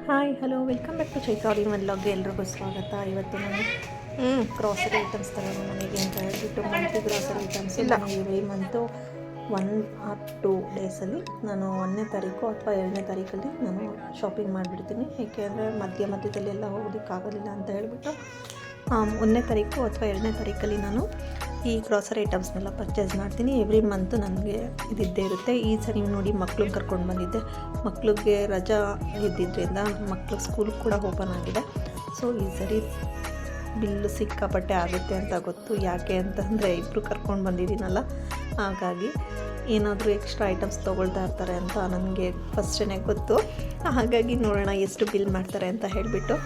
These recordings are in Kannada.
Hi hello welcome back to Chaitavali ವ್ಲಾಗ್ಗೆ ಎಲ್ರಿಗೂ ಸ್ವಾಗತ. ಇವತ್ತು ನಾನು ಗ್ರಾಸರಿ ಐಟಮ್ಸ್ ತಗೊಂಡು ಮನೆಗೆ ಅಂತ ಹೇಳ್ಬಿಟ್ಟು ಮಂತ್ಲಿ ಗ್ರಾಸರಿ ಐಟಮ್ಸ್ ಇಲ್ಲ ಎವ್ರಿ ಮಂತು 1 or 2 ಡೇಸಲ್ಲಿ ನಾನು 1ನೇ ತಾರೀಕು ಅಥವಾ 2ನೇ ತಾರೀಕಲ್ಲಿ ನಾನು ಶಾಪಿಂಗ್ ಮಾಡಿಬಿಡ್ತೀನಿ. ಏಕೆಂದರೆ ಮಧ್ಯದಲ್ಲೆಲ್ಲ ಹೋಗೋದಕ್ಕಾಗೋದಿಲ್ಲ ಅಂತ ಹೇಳ್ಬಿಟ್ಟು 1ನೇ ತಾರೀಕು ಅಥವಾ 2ನೇ ತಾರೀಕಲ್ಲಿ ನಾನು ಈ ಗ್ರಾಸರಿ ಐಟಮ್ಸ್ನೆಲ್ಲ ಪರ್ಚೇಸ್ ಮಾಡ್ತೀನಿ. ಎವ್ರಿ ಮಂತು ನನಗೆ ಇದಿದ್ದೇ ಇರುತ್ತೆ. ಈ ಸರಿ ನೋಡಿ ಮಕ್ಳಿಗೆ ಕರ್ಕೊಂಡು ಬಂದಿದ್ದೆ. ಮಕ್ಳಿಗೆ ರಜಾ ಇದ್ದಿದ್ದರಿಂದ ಮಕ್ಳು ಸ್ಕೂಲ್ ಕೂಡ ಓಪನ್ ಆಗಿದೆ. ಸೊ ಈ ಸರಿ ಬಿಲ್ಲು ಸಿಕ್ಕಾಪಟ್ಟೆ ಆಗುತ್ತೆ ಅಂತ ಗೊತ್ತು. ಯಾಕೆ ಅಂತಂದರೆ ಇಬ್ಬರು ಕರ್ಕೊಂಡು ಬಂದಿದ್ದೀನಲ್ಲ, ಹಾಗಾಗಿ ಏನಾದರೂ ಎಕ್ಸ್ಟ್ರಾ ಐಟಮ್ಸ್ ತೊಗೊಳ್ತಾ ಇರ್ತಾರೆ ಅಂತ ನನಗೆ ಫಸ್ಟೇ ಗೊತ್ತು. ಹಾಗಾಗಿ ನೋಡೋಣ ಎಷ್ಟು ಬಿಲ್ ಮಾಡ್ತಾರೆ ಅಂತ ಹೇಳಿಬಿಟ್ಟು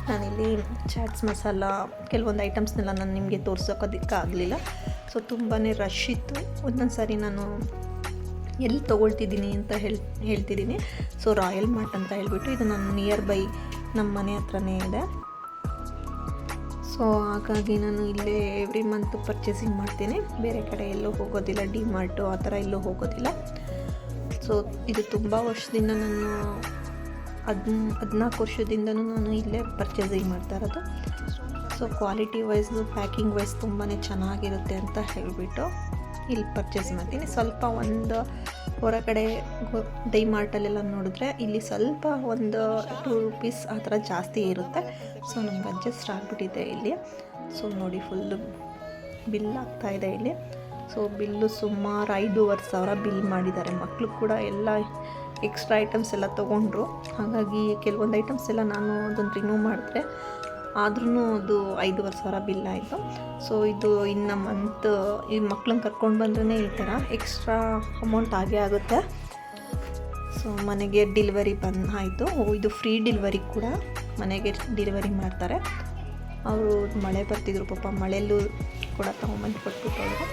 ನಾನಿಲ್ಲಿ ಚಾಟ್ಸ್ ಮಸಾಲ ಕೆಲವೊಂದು ಐಟಮ್ಸ್ನೆಲ್ಲ ನಾನು ನಿಮಗೆ ತೋರ್ಸೋಕೋದಕ್ಕಾಗಲಿಲ್ಲ. ಸೊ ತುಂಬಾ ರಶ್ ಇತ್ತು. ಒಂದೊಂದು ಸಾರಿ ನಾನು ಎಲ್ಲಿ ತೊಗೊಳ್ತಿದ್ದೀನಿ ಅಂತ ಹೇಳ್ತಿದ್ದೀನಿ. ಸೊ ರಾಯಲ್ ಮಾರ್ಟ್ ಅಂತ ಹೇಳ್ಬಿಟ್ಟು ಇದು ನನ್ನ ನಿಯರ್ ಬೈ ನಮ್ಮ ಮನೆ ಹತ್ರನೇ ಇದೆ. ಸೊ ಹಾಗಾಗಿ ನಾನು ಇಲ್ಲೇ ಎವ್ರಿ ಮಂತ್ ಪರ್ಚೇಸಿಂಗ್ ಮಾಡ್ತೀನಿ. ಬೇರೆ ಕಡೆ ಎಲ್ಲೂ ಹೋಗೋದಿಲ್ಲ, ಡಿ ಮಾರ್ಟು ಆ ಥರ ಎಲ್ಲೂ ಹೋಗೋದಿಲ್ಲ. ಸೊ ಇದು ತುಂಬ ವರ್ಷದಿಂದ ನಾನು 14 ವರ್ಷದಿಂದನೂ ನಾನು ಇಲ್ಲೇ ಪರ್ಚೇಸಿಂಗ್ ಮಾಡ್ತಾ ಇರೋದು. So quality wise packing wise ತುಂಬಾ ಚೆನ್ನಾಗಿರುತ್ತೆ ಅಂತ ಹೇಳಿಬಿಟ್ಟು ಇಲ್ಲಿ ಪರ್ಚೇಸ್ ಮಾಡ್ತೀನಿ. ಸ್ವಲ್ಪ ಒಂದು ಹೊರಗಡೆ ಡಿ ಮಾರ್ಟಲ್ಲೆಲ್ಲ ನೋಡಿದ್ರೆ ಇಲ್ಲಿ ಸ್ವಲ್ಪ ಒಂದು 2 ರೂಪೀಸ್ ಆ ಥರ ಜಾಸ್ತಿ ಇರುತ್ತೆ. ಸೊ ನಮ್ಗೆ ಅಡ್ಜಸ್ಟ್ ಆಗಿಬಿಟ್ಟಿದೆ ಇಲ್ಲಿ. ಸೊ ನೋಡಿ ಫುಲ್ಲು ಬಿಲ್ ಆಗ್ತಾಯಿದೆ ಇಲ್ಲಿ. ಸೊ ಬಿಲ್ಲು ಸುಮಾರು 5,500 ಬಿಲ್ ಮಾಡಿದ್ದಾರೆ. ಮಕ್ಕಳು ಕೂಡ ಎಲ್ಲ ಎಕ್ಸ್ಟ್ರಾ ಐಟಮ್ಸ್ ಎಲ್ಲ ತೊಗೊಂಡ್ರು. ಹಾಗಾಗಿ ಕೆಲವೊಂದು ಐಟಮ್ಸ್ ಎಲ್ಲ ನಾನು ಅದನ್ನು ರಿಮೂವ್ ಮಾಡಿದ್ರೆ ಆದ್ರೂ ಅದು 5,500 ಬಿಲ್ ಆಯಿತು. ಸೊ ಇದು ಇನ್ನು ಮಂತ್ ಈ ಮಕ್ಳನ್ನ ಕರ್ಕೊಂಡು ಬಂದ್ರೇ ಈ ಥರ ಎಕ್ಸ್ಟ್ರಾ ಅಮೌಂಟ್ ಆಗೇ ಆಗುತ್ತೆ. ಸೊ ಮನೆಗೆ ಡೆಲಿವರಿ ಆಯಿತು. ಇದು ಫ್ರೀ ಡೆಲಿವರಿ ಕೂಡ ಮನೆಗೆ ಡೆಲಿವರಿ ಮಾಡ್ತಾರೆ. ಅವರು ಮಳೆ ಬರ್ತಿದ್ರು ಪಾಪ, ಮಳೆಯಲ್ಲೂ ಕೂಡ ತೊಗೊಂಬಂದು ಕೊಟ್ಬಿಟ್ಟವರು.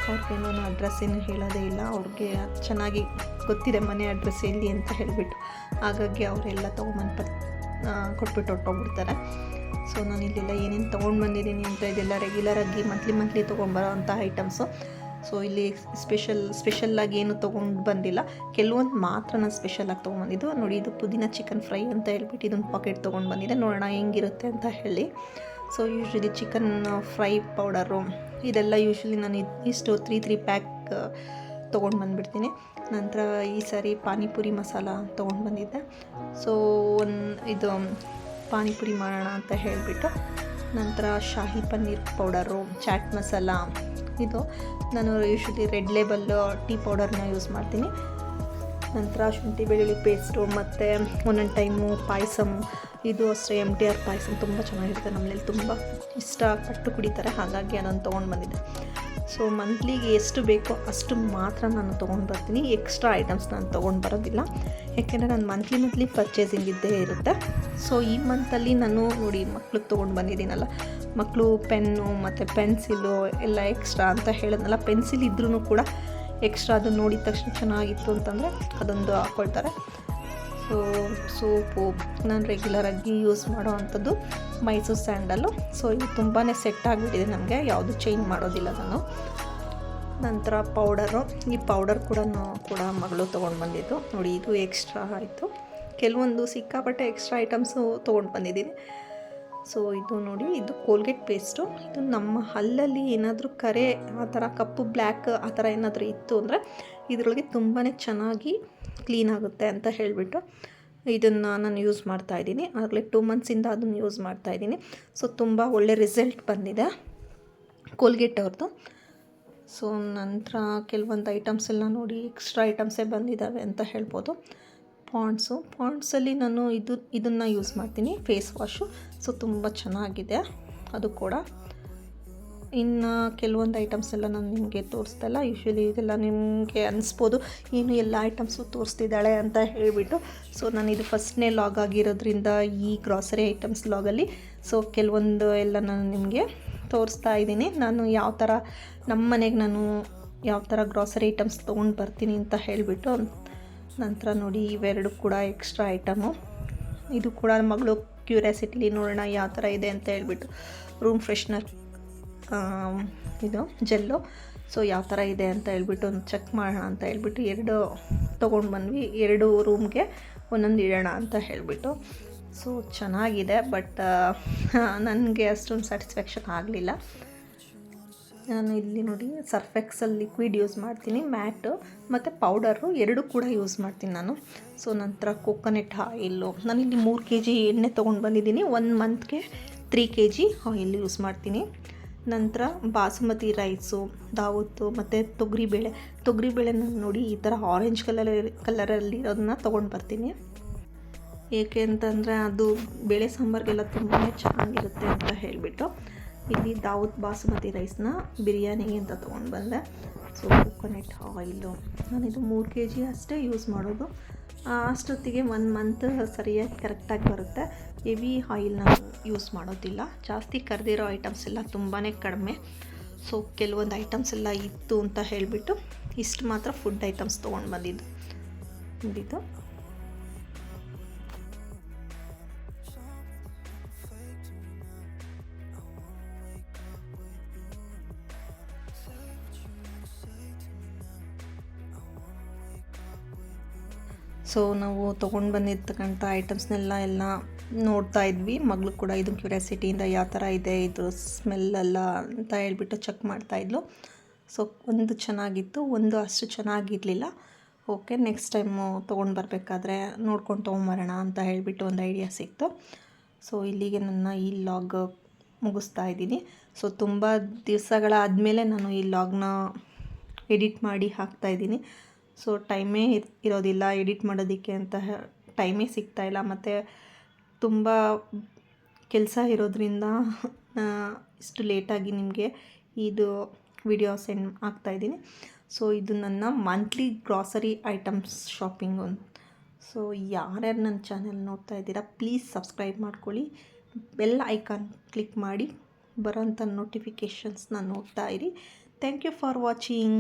ಅವ್ರಿಗೆ ನಾನು ಅಡ್ರೆಸ್ ಏನು ಹೇಳೋದೇ ಇಲ್ಲ. ಅವ್ರಿಗೆ ಚೆನ್ನಾಗಿ ಗೊತ್ತಿದೆ ಮನೆ ಅಡ್ರೆಸ್ ಎಲ್ಲಿ ಅಂತ ಹೇಳಿಬಿಟ್ಟು. ಹಾಗಾಗಿ ಅವರೆಲ್ಲ ತೊಗೊಂಬಂದು ಕೊಟ್ಬಿಟ್ಟು ಹೊರಟೋಗ್ಬಿಡ್ತಾರೆ. ಸೊ ನಾನು ಇಲ್ಲೆಲ್ಲ ಏನೇನು ತೊಗೊಂಡು ಬಂದಿದ್ದೀನಿ ಅಂತ ಇದೆಲ್ಲ ರೆಗ್ಯುಲರಾಗಿ ಮಂತ್ಲಿ ತೊಗೊಂಡ್ಬರೋ ಅಂಥ ಐಟಮ್ಸು. ಸೊ ಇಲ್ಲಿ ಸ್ಪೆಷಲ್ಲಾಗಿ ಏನು ತೊಗೊಂಡು ಬಂದಿಲ್ಲ. ಕೆಲವೊಂದು ಮಾತ್ರ ನಾನು ಸ್ಪೆಷಲಾಗಿ ತೊಗೊಂಡ್ಬಂದಿದ್ದು. ನೋಡಿ ಇದು ಪುದೀನ ಚಿಕನ್ ಫ್ರೈ ಅಂತ ಹೇಳ್ಬಿಟ್ಟು ಇದೊಂದು ಪಾಕೆಟ್ ತೊಗೊಂಡು ಬಂದಿದ್ದೆ. ನೋಡೋಣ ಹೆಂಗಿರುತ್ತೆ ಅಂತ ಹೇಳಿ. So usually chicken fry powder ಇದೆಲ್ಲ ಯೂಶ್ವಲಿ ನಾನು ಇಷ್ಟು 3 ಪ್ಯಾಕ್ ತೊಗೊಂಡು ಬಂದುಬಿಡ್ತೀನಿ. ನಂತರ ಈ ಸಾರಿ ಪಾನಿಪುರಿ ಮಸಾಲ ತೊಗೊಂಡು ಬಂದಿದ್ದೆ. ಸೊ ಇದು ಪಾನಿಪುರಿ ಮಾಡೋಣ ಅಂತ ಹೇಳಿಬಿಟ್ಟು. ನಂತರ ಶಾಹಿ ಪನ್ನೀರ್ ಪೌಡರು, ಚಾಟ್ ಮಸಾಲ, ಇದು ನಾನು ಯೂಶ್ವಲಿ ರೆಡ್ ಲೇಬಲ್ ಟೀ ಪೌಡರ್ನ ಯೂಸ್ ಮಾಡ್ತೀನಿ. ನಂತರ ಶುಂಠಿ ಬೆಳ್ಳುಳ್ಳಿ ಪೇಸ್ಟು ಮತ್ತು ಒಂದೊಂದು ಟೈಮು ಪಾಯಸಮ್, ಇದು ಅಷ್ಟೇ MTR ಪಾಯಸಮ್ ತುಂಬ ಚೆನ್ನಾಗಿರುತ್ತೆ. ನಮ್ಮನೇಲಿ ತುಂಬ ಇಷ್ಟಪಟ್ಟು ಕುಡಿತಾರೆ. ಹಾಗಾಗಿ ಅದನ್ನು ತೊಗೊಂಡು ಬಂದಿದ್ದೆ. ಸೊ ಮಂತ್ಲಿಗೆ ಎಷ್ಟು ಬೇಕೋ ಅಷ್ಟು ಮಾತ್ರ ನಾನು ತೊಗೊಂಡು ಬರ್ತೀನಿ. ಎಕ್ಸ್ಟ್ರಾ ಐಟಮ್ಸ್ ನಾನು ತೊಗೊಂಡು ಬರೋದಿಲ್ಲ. ಯಾಕೆಂದರೆ ನಾನು ಮಂತ್ಲಿ ಪರ್ಚೇಸಿಂಗ್ ಇದ್ದೇ ಇರುತ್ತೆ. ಸೊ ಈ ಮಂತಲ್ಲಿ ನಾನು ನೋಡಿ ಮಕ್ಳಿಗೆ ತೊಗೊಂಡು ಬಂದಿದ್ದೀನಲ್ಲ, ಮಕ್ಕಳು ಪೆನ್ನು ಮತ್ತು ಪೆನ್ಸಿಲು ಎಲ್ಲ ಎಕ್ಸ್ಟ್ರಾ ಅಂತ ಹೇಳಿದ್ನಲ್ಲ. ಪೆನ್ಸಿಲ್ ಇದ್ರೂ ಕೂಡ ಎಕ್ಸ್ಟ್ರಾ ಅದು ನೋಡಿದ ತಕ್ಷಣ ಚೆನ್ನಾಗಿತ್ತು ಅಂತಂದರೆ ಅದೊಂದು ಹಾಕ್ಕೊಳ್ತಾರೆ. ಸೊ ಸೋಪು ನಾನು ರೆಗ್ಯುಲರಾಗಿ ಯೂಸ್ ಮಾಡೋ ಅಂಥದ್ದು ಮೈಸೂರು ಸ್ಯಾಂಡಲ್ಲು. ಸೊ ಇದು ತುಂಬಾ ಸೆಟ್ ಆಗಿಬಿಟ್ಟಿದೆ ನಮಗೆ, ಯಾವುದು ಚೇಂಜ್ ಮಾಡೋದಿಲ್ಲ ನಾನು. ನಂತರ ಪೌಡರು, ಈ ಪೌಡರ್ ಕೂಡ ಮಗಳು ತೊಗೊಂಡು ಬಂದಿದ್ದು. ನೋಡಿ ಇದು ಎಕ್ಸ್ಟ್ರಾ ಆಯಿತು. ಕೆಲವೊಂದು ಸಿಕ್ಕಾಪಟ್ಟೆ ಎಕ್ಸ್ಟ್ರಾ ಐಟಮ್ಸು ತೊಗೊಂಡು ಬಂದಿದ್ದೀನಿ. ಸೊ ಇದು ನೋಡಿ, ಇದು ಕೋಲ್ಗೇಟ್ ಪೇಸ್ಟು. ಇದು ನಮ್ಮ ಹಲ್ಲಲ್ಲಿ ಏನಾದರೂ ಕರೆ ಆ ಥರ ಕಪ್ಪು ಬ್ಲ್ಯಾಕ್ ಆ ಥರ ಏನಾದರೂ ಇತ್ತು ಅಂದರೆ ಇದರೊಳಗೆ ತುಂಬಾ ಚೆನ್ನಾಗಿ ಕ್ಲೀನ್ ಆಗುತ್ತೆ ಅಂತ ಹೇಳಿಬಿಟ್ಟು ಇದನ್ನು ನಾನು ಯೂಸ್ ಮಾಡ್ತಾಯಿದ್ದೀನಿ. ಆಗಲೇ 2 ಮಂತ್ಸಿಂದ ಅದನ್ನು ಯೂಸ್ ಮಾಡ್ತಾಯಿದ್ದೀನಿ. ಸೊ ತುಂಬ ಒಳ್ಳೆ ರಿಸಲ್ಟ್ ಬಂದಿದೆ ಕೋಲ್ಗೇಟ್ ಅವ್ರದ್ದು. ಸೊ ನಂತರ ಕೆಲವೊಂದು ಐಟಮ್ಸ್ ಎಲ್ಲ ನೋಡಿ ಎಕ್ಸ್ಟ್ರಾ ಐಟಮ್ಸೇ ಬಂದಿದ್ದಾವೆ ಅಂತ ಹೇಳ್ಬೋದು. ಪಾಂಡ್ಸಲ್ಲಿ ನಾನು ಇದನ್ನು ಯೂಸ್ ಮಾಡ್ತೀನಿ, ಫೇಸ್ ವಾಶು. ಸೊ ತುಂಬ ಚೆನ್ನಾಗಿದೆ ಅದು ಕೂಡ. ಇನ್ನು ಕೆಲವೊಂದು ಐಟಮ್ಸ್ ಎಲ್ಲ ನಾನು ನಿಮಗೆ ತೋರಿಸ್ತಾ ಇಲ್ಲ. ಯೂಶ್ವಲಿ ಇದೆಲ್ಲ ನಿಮಗೆ ಅನಿಸ್ಬೋದು ಏನು ಎಲ್ಲ ಐಟಮ್ಸು ತೋರಿಸ್ತಿದ್ದಾಳೆ ಅಂತ ಹೇಳಿಬಿಟ್ಟು. ಸೊ ನಾನು ಇದು ಫಸ್ಟ್ನೇ ಲಾಗ್ ಆಗಿರೋದ್ರಿಂದ ಈ ಗ್ರಾಸರಿ ಐಟಮ್ಸ್ ಲಾಗಲ್ಲಿ ಸೊ ಕೆಲವೊಂದು ಎಲ್ಲ ನಾನು ನಿಮಗೆ ತೋರಿಸ್ತಾ ಇದ್ದೀನಿ. ನಾನು ಯಾವ ಥರ ನಮ್ಮ ಮನೆಗೆ ನಾನು ಯಾವ ಥರ ಗ್ರಾಸರಿ ಐಟಮ್ಸ್ ತೊಗೊಂಡು ಬರ್ತೀನಿ ಅಂತ ಹೇಳಿಬಿಟ್ಟು. ನಂತರ ನೋಡಿ ಇವೆರಡು ಕೂಡ ಎಕ್ಸ್ಟ್ರಾ ಐಟಮು. ಇದು ಕೂಡ ಮಗಳು ಕ್ಯೂರಿಯಾಸಿಟಿಲಿ ನೋಡೋಣ ಯಾವ ಥರ ಇದೆ ಅಂತ ಹೇಳ್ಬಿಟ್ಟು ರೂಮ್ ಫ್ರೆಶ್ನರ್ ಇದು ಜೆಲ್ಲು. ಸೊ ಯಾವ ಥರ ಇದೆ ಅಂತ ಹೇಳ್ಬಿಟ್ಟು ಒಂದು ಚೆಕ್ ಮಾಡೋಣ ಅಂತ ಹೇಳ್ಬಿಟ್ಟು 2 ತೊಗೊಂಡು ಬಂದ್ವಿ. 2 ರೂಮ್ಗೆ ಒಂದೊಂದು ಇಡೋಣ ಅಂತ ಹೇಳಿಬಿಟ್ಟು. ಸೊ ಚೆನ್ನಾಗಿದೆ, ಬಟ್ ನನಗೆ ಅಷ್ಟೊಂದು ಸ್ಯಾಟಿಸ್ಫ್ಯಾಕ್ಷನ್ ಆಗಲಿಲ್ಲ. ನಾನು ಇಲ್ಲಿ ನೋಡಿ ಸರ್ಫೆಕ್ಸಲ್ ಲಿಕ್ವಿಡ್ ಯೂಸ್ ಮಾಡ್ತೀನಿ, ಮ್ಯಾಟು ಮತ್ತು ಪೌಡರು ಎರಡೂ ಕೂಡ ಯೂಸ್ ಮಾಡ್ತೀನಿ ನಾನು. ಸೊ ನಂತರ ಕೋಕೋನಟ್ ಆಯಿಲು, ನಾನಿಲ್ಲಿ 3 kg ಎಣ್ಣೆ ತೊಗೊಂಡು ಬಂದಿದ್ದೀನಿ. 1 ಮಂತ್ಗೆ 3 kg ಆಯಿಲ್ ಯೂಸ್ ಮಾಡ್ತೀನಿ. ನಂತರ ಬಾಸುಮತಿ ರೈಸು, ದಾವತ್ತು ಮತ್ತು ತೊಗರಿಬೇಳೆ ನಾನು ನೋಡಿ ಈ ಥರ ಆರೆಂಜ್ ಕಲರಲ್ಲಿರೋದನ್ನ ತೊಗೊಂಡು ಬರ್ತೀನಿ. ಏಕೆ ಅಂತಂದರೆ ಅದು ಬೇಳೆ ಸಾಂಬಾರಿಗೆಲ್ಲ ತುಂಬಾ ಚೆನ್ನಾಗಿರುತ್ತೆ ಅಂತ ಹೇಳಿಬಿಟ್ಟು ಇಲ್ಲಿ ದಾವತ್ ಬಾಸುಮತಿ ರೈಸ್ನ ಬಿರಿಯಾನಿಗೆ ಅಂತ ತೊಗೊಂಡು ಬಂದೆ. ಸೊ ಕೋಕೋನಟ್ ಆಯಿಲು ನಾನಿದು 3 kg ಅಷ್ಟೇ ಯೂಸ್ ಮಾಡೋದು. ಅಷ್ಟೊತ್ತಿಗೆ 1 ಮಂತ್ ಸರಿಯಾಗಿ ಕರೆಕ್ಟಾಗಿ ಬರುತ್ತೆ. ಹೆವಿ ಆಯಿಲ್ ನಾನು ಯೂಸ್ ಮಾಡೋದಿಲ್ಲ. ಜಾಸ್ತಿ ಕರೆದಿರೋ ಐಟಮ್ಸ್ ಎಲ್ಲ ತುಂಬಾ ಕಡಿಮೆ. ಸೊ ಕೆಲವೊಂದು ಐಟಮ್ಸ್ ಎಲ್ಲ ಇತ್ತು ಅಂತ ಹೇಳಿಬಿಟ್ಟು ಇಷ್ಟು ಮಾತ್ರ ಫುಡ್ ಐಟಮ್ಸ್ ತೊಗೊಂಡು ಬಂದಿದ್ದು. ಸೊ ನಾವು ತೊಗೊಂಡು ಬಂದಿರ್ತಕ್ಕಂಥ ಐಟಮ್ಸ್ನೆಲ್ಲ ನೋಡ್ತಾ ಇದ್ವಿ. ಮಗಳು ಕೂಡ ಇದು ಕ್ಯೂರಿಯಾಸಿಟಿಯಿಂದ ಯಾವ ಥರ ಇದೆ ಇದು ಸ್ಮೆಲ್ಲೆಲ್ಲ ಅಂತ ಹೇಳ್ಬಿಟ್ಟು ಚೆಕ್ ಮಾಡ್ತಾಯಿದ್ಲು. ಸೊ ಒಂದು ಚೆನ್ನಾಗಿತ್ತು, ಒಂದು ಅಷ್ಟು ಚೆನ್ನಾಗಿರಲಿಲ್ಲ. ಓಕೆ, ನೆಕ್ಸ್ಟ್ ಟೈಮು ತೊಗೊಂಡು ಬರಬೇಕಾದ್ರೆ ನೋಡ್ಕೊಂಡು ತೊಗೊಂಬರೋಣ ಅಂತ ಹೇಳಿಬಿಟ್ಟು ಒಂದು ಐಡಿಯಾ ಸಿಕ್ತು. ಸೊ ಇಲ್ಲಿಗೆ ನನ್ನ ಈ ಲಾಗ್ ಮುಗಿಸ್ತಾ ಇದ್ದೀನಿ. ಸೊ ತುಂಬ ದಿವಸಗಳಾದಮೇಲೆ ನಾನು ಈ ಲಾಗ್ನ ಎಡಿಟ್ ಮಾಡಿ ಹಾಕ್ತಾಯಿದ್ದೀನಿ. ಸೊ ಟೈಮೇ ಇರೋದಿಲ್ಲ ಎಡಿಟ್ ಮಾಡೋದಕ್ಕೆ ಅಂತ, ಟೈಮೇ ಸಿಗ್ತಾಯಿಲ್ಲ. ಮತ್ತು ತುಂಬ ಕೆಲಸ ಇರೋದ್ರಿಂದ ಇಷ್ಟು ಲೇಟಾಗಿ ನಿಮಗೆ ಇದು ವಿಡಿಯೋ ಸೆಂಡ್ ಆಗ್ತಾಯಿದ್ದೀನಿ. ಸೊ ಇದು ನನ್ನ monthly grocery items shopping. So ಯಾರ್ಯಾರು ನನ್ನ ಚಾನೆಲ್ ನೋಡ್ತಾ ಇದ್ದೀರಾ ಪ್ಲೀಸ್ ಸಬ್ಸ್ಕ್ರೈಬ್ ಮಾಡ್ಕೊಳ್ಳಿ, ಬೆಲ್ ಐಕಾನ್ ಕ್ಲಿಕ್ ಮಾಡಿ ಬರೋಂಥ ನೋಟಿಫಿಕೇಷನ್ಸ್ನ ನೋಡ್ತಾ ಇರಿ. Thank you for watching.